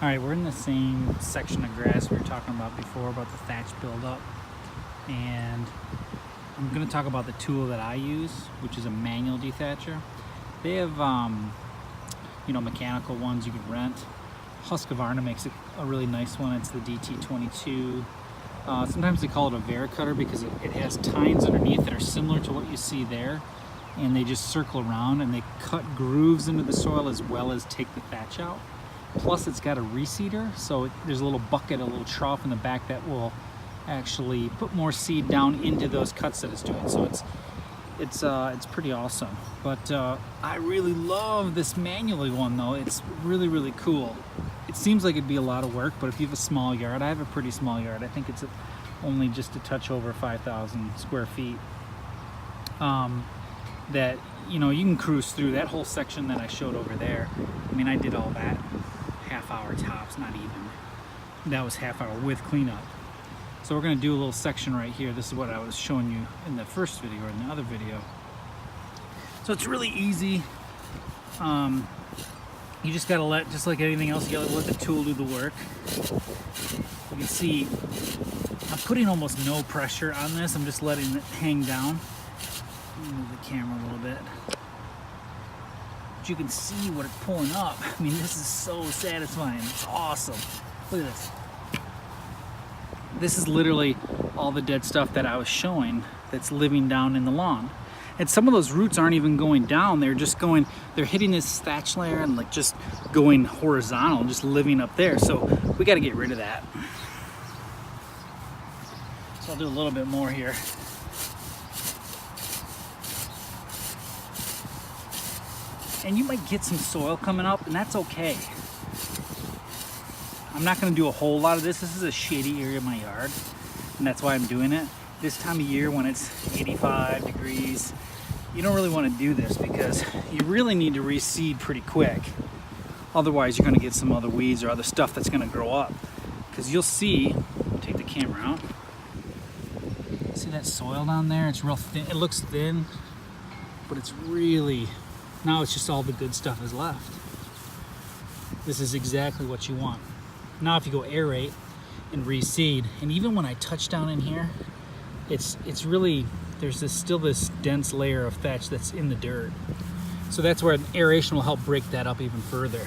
Alright, we're in the same section of grass we were talking about before, about the thatch buildup. And I'm going to talk about the tool that I use, which is a manual dethatcher. They have, mechanical ones you can rent. Husqvarna makes a really nice one. It's the DT22. Sometimes they call it a Vericutter because it has tines underneath that are similar to what you see there. And they just circle around and they cut grooves into the soil as well as take the thatch out. Plus it's got a reseeder, so there's a little bucket, a little trough in the back that will actually put more seed down into those cuts that it's doing. So it's pretty awesome. But I really love this manually one though. It's really, really cool. It seems like it'd be a lot of work, but if you have a small yard, I have a pretty small yard. I think it's only just a touch over 5,000 square feet. That you can cruise through that whole section that I showed over there. I mean, I did all that half hour tops, not even. That was half hour with cleanup. So we're going to do a little section right here. This is what I was showing you in the first video or in the other video. So it's really easy. You just gotta let, just like anything else, you gotta let the tool do the work. You can see I'm putting almost no pressure on this. I'm just letting it hang down. Move the camera a little bit. But you can see what it's pulling up. I mean, this is so satisfying. It's awesome. Look at this. This is literally all the dead stuff that I was showing that's living down in the lawn. And some of those roots aren't even going down. They're just going, they're hitting this thatch layer and like just going horizontal, just living up there. So we got to get rid of that. So I'll do a little bit more here. And you might get some soil coming up, and that's okay. I'm not going to do a whole lot of this. This is a shady area of my yard, and that's why I'm doing it. This time of year when it's 85 degrees, you don't really want to do this because you really need to reseed pretty quick. Otherwise, you're going to get some other weeds or other stuff that's going to grow up. Because you'll see, take the camera out. See that soil down there? It's real thin. It looks thin, but it's really, now it's just all the good stuff is left. This is exactly what you want. Now if you go aerate and reseed, and even when I touch down in here, it's really, there's still this dense layer of thatch that's in the dirt. So that's where aeration will help break that up even further.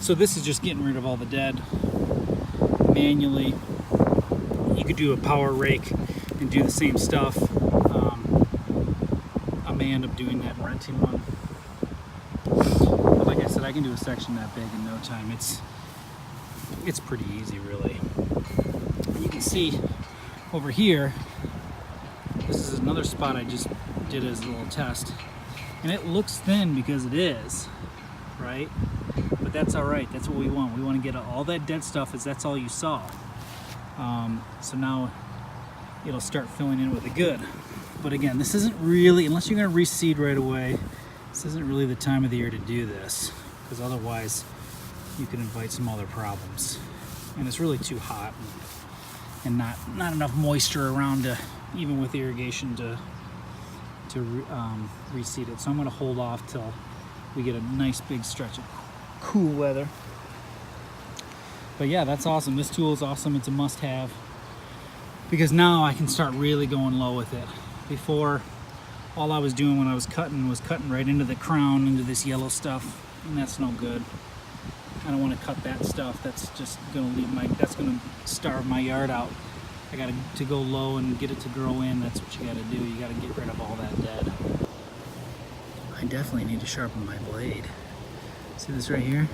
So this is just getting rid of all the dead manually. You could do a power rake and do the same stuff. I may end up doing that and renting one. But like I said, I can do a section that big in no time. It's pretty easy, really. And you can see over here, this is another spot I just did as a little test. And it looks thin because it is, right? But that's all right. That's what we want. We want to get all that dead stuff, as that's all you saw. So now it'll start filling in with the good. But again, this isn't really, unless you're going to reseed right away, this isn't really the time of the year to do this, because otherwise you can invite some other problems. And it's really too hot and not enough moisture around to, even with irrigation, to reseed it. So I'm going to hold off till we get a nice big stretch of cool weather. But yeah, that's awesome. This tool is awesome. It's a must-have because now I can start really going low with it. Before, all I was doing when I was cutting right into the crown, into this yellow stuff, and that's no good. I don't want to cut that stuff. That's just going to that's going to starve my yard out. I got to go low and get it to grow in. That's what you got to do. You got to get rid of all that dead. I definitely need to sharpen my blade. See this right here?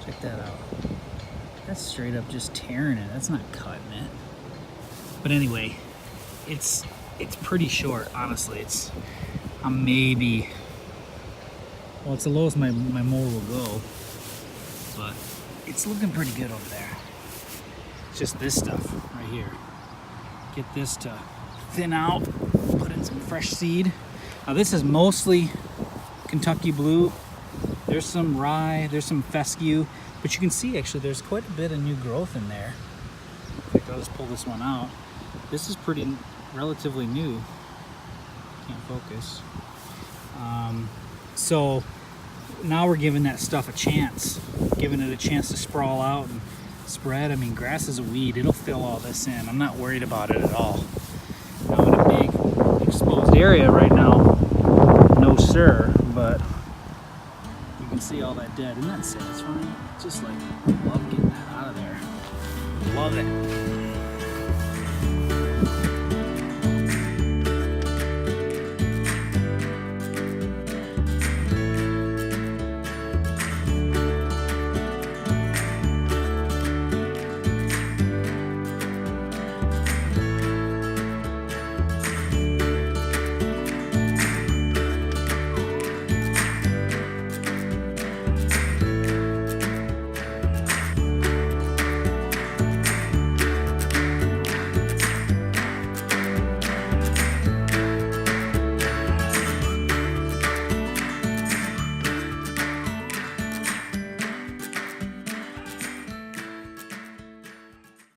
Check that out. That's straight up just tearing it. That's not cutting it. But anyway, it's pretty short, honestly. I'm maybe, well, it's the lowest my mower will go, but it's looking pretty good over there. It's just this stuff right here. Get this to thin out, put in some fresh seed. Now this is mostly Kentucky blue. There's some rye, there's some fescue, but you can see actually there's quite a bit of new growth in there. In fact, I'll just pull this one out. This is relatively new. Can't focus. So now we're giving that stuff a chance, giving it a chance to sprawl out and spread. I mean, grass is a weed. It'll fill all this in. I'm not worried about it at all. Now in a big exposed area right now, no sir, but you can see all that dead. Isn't that satisfying? Just like, love getting that out of there. Love it.